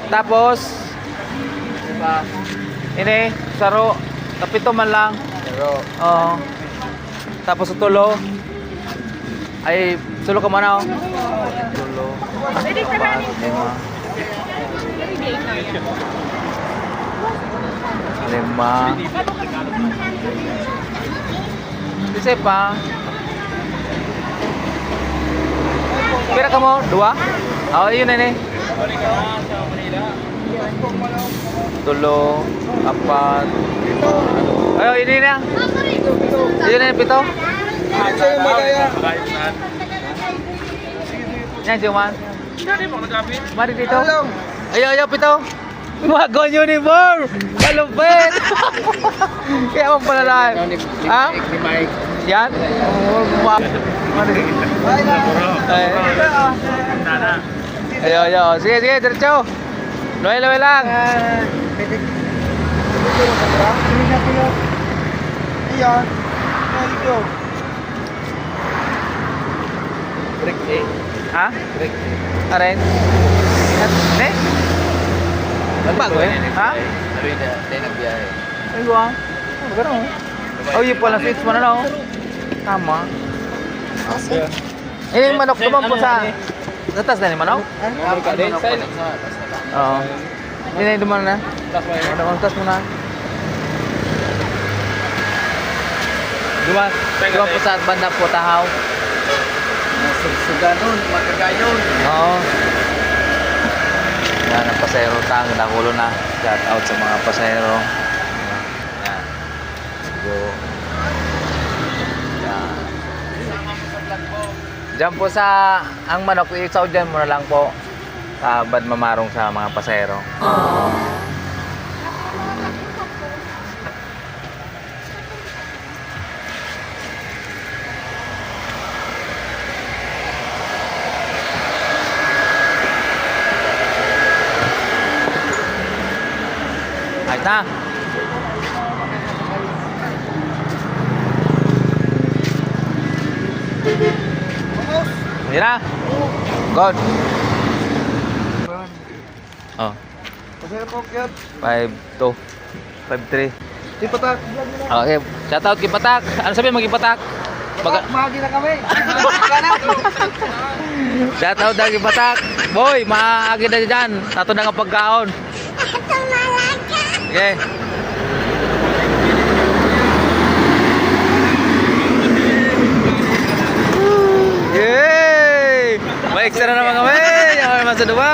Tapos ini saro tapito man lang. Pero, Oo. Tapos utulo. Ay, sulo ka muna, oh. Utulo. Apat, lima. Isa pa. Pira ka mo? Dua? Oo, yun na tulo, apat, lima. Ayo, ini na. Yun na yung pito. sa'yo magaya. Yan, Juman. Mari dito. Alam. Ayo, pito. Wagon uniform! Kalupit! Kaya mo pala lang. Ha? Yan? Ayo. Sige, diretso. Luway lang. Iyan. Break eh. Ha? Break. Aren? Ne? Bago eh? Ha? Sabi na, tayo nagbiyahe. Ay, wang. Gano'n. Oh, yun pala. Switch mo na lang. Tama. Ini yung manok naman po sa... Natas na yung manok? Oo. Ini yung duman na. Manok mo na. Duman po sa banda po, Tahaw. Suganon, Magkagayon. Oo. Yan ang pasahero tang, nakulo na. Shout out sa mga pasahero. Yan. Go. Yan. Diyan po sa ang manok, isaw dyan muna lang po. Sa bad mamarong sa mga pasahero. Ayos na. Hindi na. Good. Oh. Pasaya po, Kyot. 5-2. 5-3. Di patak. Okay. Shoutout kay Patak. Ano sabihin mo kay Patak? Magi na kami. Shoutout daw kay Patak. Boy, maagi na dyan. Tato na nga pagkaon. Okay. Yay! May extra na mga kami. Yung masa dua.